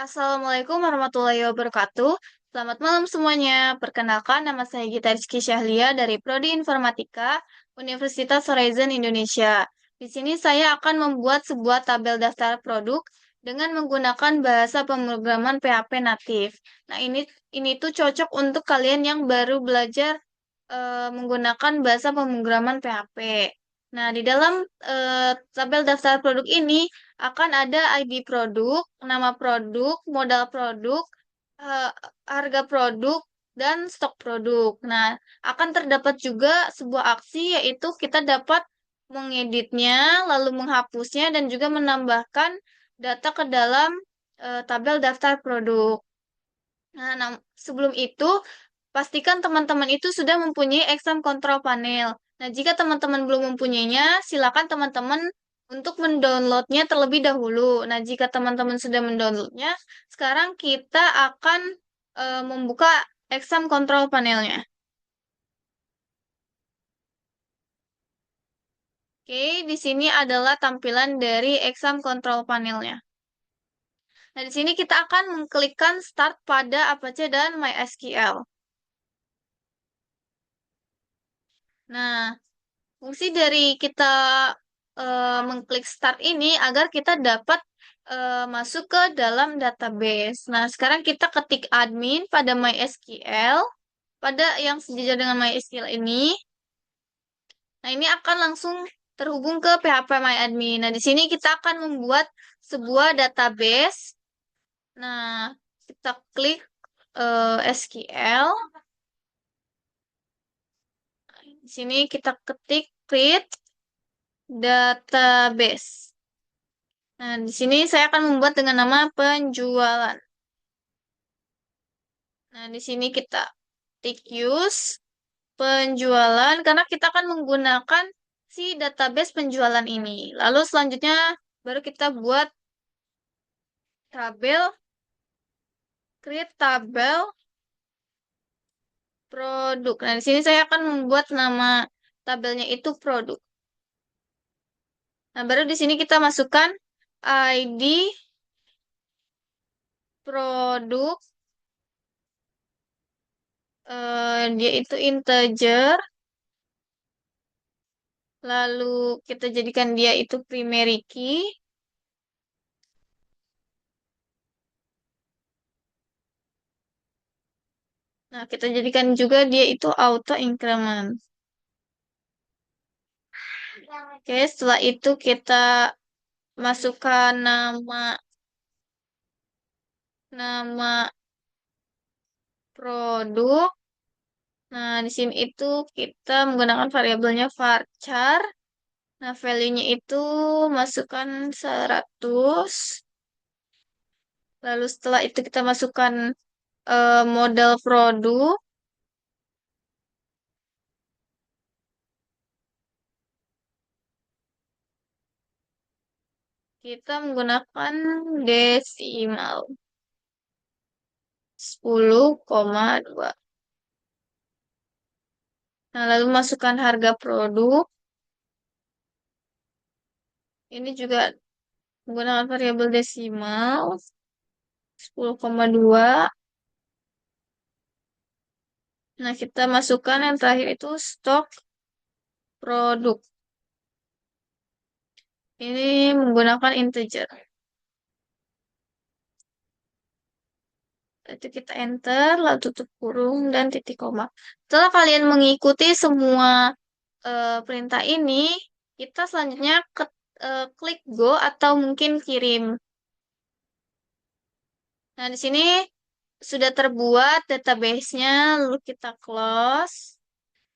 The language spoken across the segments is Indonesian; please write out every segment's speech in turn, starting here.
Assalamualaikum warahmatullahi wabarakatuh. Selamat malam semuanya. Perkenalkan, nama saya Gita Rizky Syahlia dari Prodi Informatika Universitas Horizon Indonesia. Di sini saya akan membuat sebuah tabel daftar produk dengan menggunakan bahasa pemrograman PHP natif. Nah, ini tuh cocok untuk kalian yang baru belajar menggunakan bahasa pemrograman PHP. Nah, di dalam tabel daftar produk ini akan ada ID produk, nama produk, modal produk, eh, harga produk, dan stok produk. Nah, akan terdapat juga sebuah aksi yaitu kita dapat mengeditnya, lalu menghapusnya, dan juga menambahkan data ke dalam tabel daftar produk. Nah, sebelum itu, pastikan teman-teman itu sudah mempunyai exam control panel. Nah, jika teman-teman belum mempunyainya, silakan teman-teman untuk mendownloadnya terlebih dahulu. Nah, jika teman-teman sudah mendownloadnya, sekarang kita akan membuka exam control panelnya. Oke, di sini adalah tampilan dari exam control panelnya. Nah, di sini kita akan mengklikkan start pada Apache dan MySQL. Nah, fungsi dari kita mengklik start ini agar kita dapat masuk ke dalam database. Nah, sekarang kita ketik admin pada MySQL, pada yang sejajar dengan MySQL ini. Nah, ini akan langsung terhubung ke PHP Nah, di sini kita akan membuat sebuah database. Nah, kita klik SQL. Di sini kita ketik create database. Nah, di sini saya akan membuat dengan nama penjualan. Nah, di sini kita tik use penjualan karena kita akan menggunakan si database penjualan ini. Lalu selanjutnya baru kita buat tabel, create tabel produk. Nah, di sini saya akan membuat nama tabelnya itu produk. Nah, baru di sini kita masukkan ID produk, dia itu integer. Lalu kita jadikan dia itu primary key. Nah, kita jadikan juga dia itu auto increment. Oke, setelah itu kita masukkan nama produk. Nah, di sini itu kita menggunakan variabelnya varchar. Nah, value-nya itu masukkan 100. Lalu setelah itu kita masukkan model produk. Kita menggunakan desimal 10,2. Nah, lalu masukkan harga produk. Ini juga menggunakan variabel desimal 10,2. Nah, kita masukkan yang terakhir itu stok produk. Ini menggunakan integer. Itu kita enter, lalu tutup kurung, dan titik koma. Setelah kalian mengikuti semua perintah ini, kita selanjutnya klik go atau mungkin kirim. Nah, di sini sudah terbuat database-nya, lalu kita close.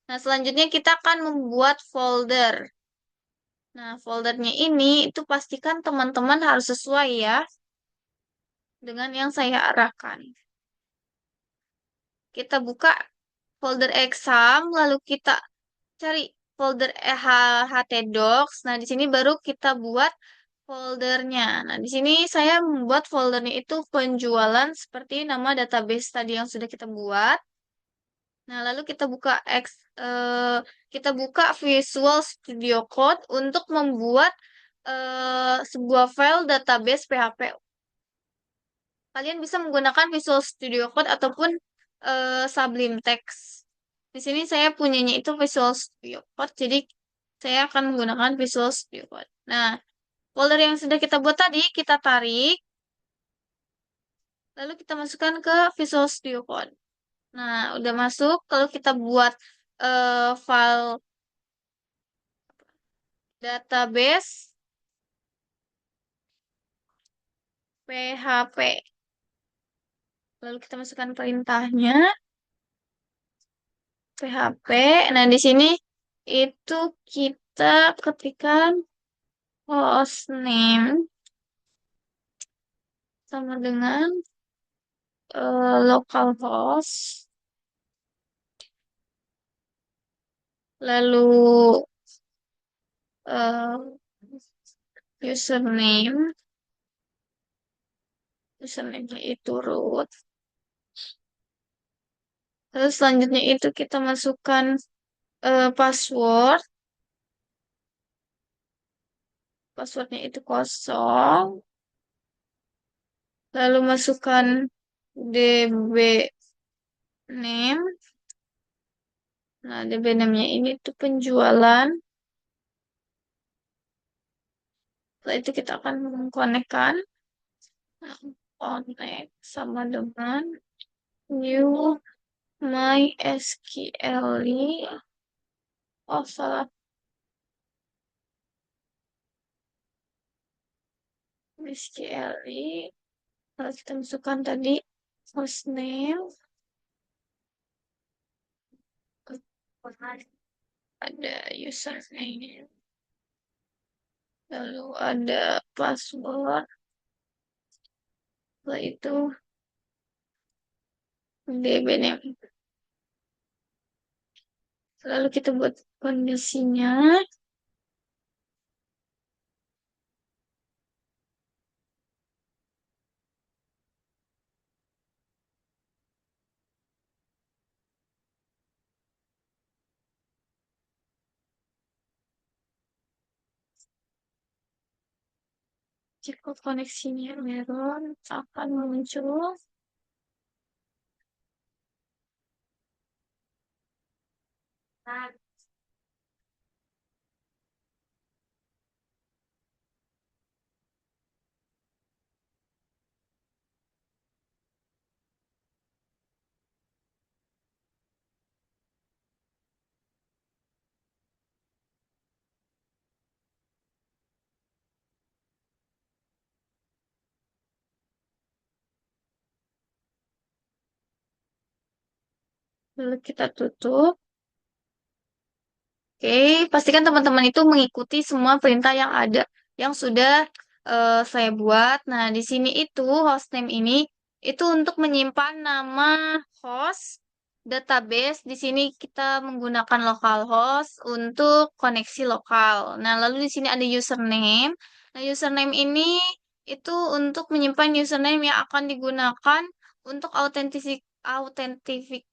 Nah, selanjutnya kita akan membuat folder. Nah, foldernya ini itu pastikan teman-teman harus sesuai ya dengan yang saya arahkan. Kita buka folder exam, lalu kita cari folder htdocs. Nah, di sini baru kita buat foldernya. Nah, di sini saya membuat foldernya itu penjualan seperti nama database tadi yang sudah kita buat. Nah, lalu kita buka Visual Studio Code untuk membuat sebuah file database PHP. kalian bisa menggunakan Visual Studio Code ataupun Sublime Text. Di sini saya punyanya itu Visual Studio Code, jadi saya akan menggunakan Visual Studio Code. Nah, folder yang sudah kita buat tadi, kita tarik, lalu kita masukkan ke Visual Studio Code. Nah, udah masuk, kalau kita buat file database PHP. Lalu kita masukkan perintahnya PHP. Nah, di sini itu kita ketikkan hostname sama dengan localhost. Lalu eh, username. Username-nya itu root. Lalu selanjutnya itu kita masukkan password. Passwordnya itu kosong. Lalu masukkan db name. Nah, db name-nya ini tuh penjualan. Setelah itu kita akan mengkonekkan. Nah, connect sama dengan new MySQL. Oh, salah. MySQL. Lalu kita masukkan tadi hostname. Ada username. Lalu ada password. Setelah itu dbname. Lalu kita buat kondisinya. Jika koneksinya error, akan muncul lalu kita tutup. Oke, pastikan teman-teman itu mengikuti semua perintah yang ada, yang sudah saya buat. Nah, di sini itu hostname ini itu untuk menyimpan nama host database. Di sini kita menggunakan localhost untuk koneksi lokal. Nah, lalu di sini ada username. Nah, username ini itu untuk menyimpan username yang akan digunakan untuk autentifikasi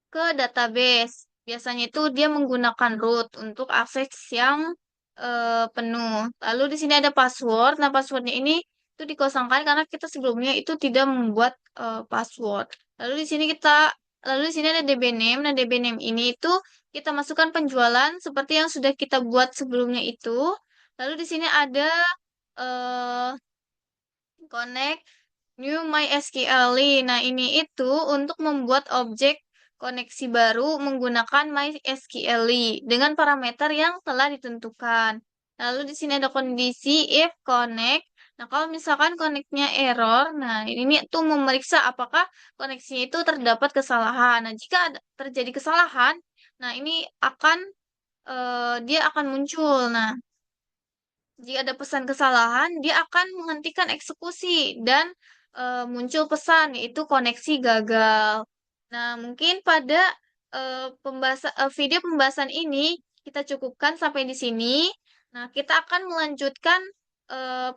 ke database. Biasanya itu dia menggunakan root untuk akses yang penuh. Lalu di sini ada password. Nah, passwordnya ini itu dikosongkan karena kita sebelumnya itu tidak membuat password. Lalu di sini lalu di sini ada DB name. Nah, DB name ini itu kita masukkan penjualan seperti yang sudah kita buat sebelumnya itu. Lalu di sini ada eh, connect New MySQL. Nah, ini itu untuk membuat objek koneksi baru menggunakan MySQL dengan parameter yang telah ditentukan. Lalu di sini ada kondisi if connect. Nah, kalau misalkan connect-nya error, nah ini tuh memeriksa apakah koneksinya itu terdapat kesalahan. Nah, jika terjadi kesalahan, nah ini dia akan muncul. Nah, jika ada pesan kesalahan, dia akan menghentikan eksekusi dan muncul pesan yaitu koneksi gagal. Nah, mungkin pada video pembahasan ini kita cukupkan sampai di sini. Nah, kita akan melanjutkan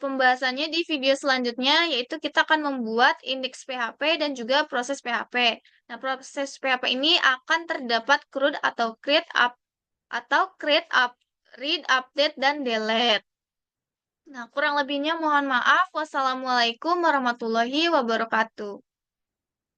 pembahasannya di video selanjutnya, yaitu kita akan membuat indeks PHP dan juga proses PHP. Nah, proses PHP ini akan terdapat CRUD atau create up, read, update, dan delete. Nah, kurang lebihnya mohon maaf. Wassalamualaikum warahmatullahi wabarakatuh.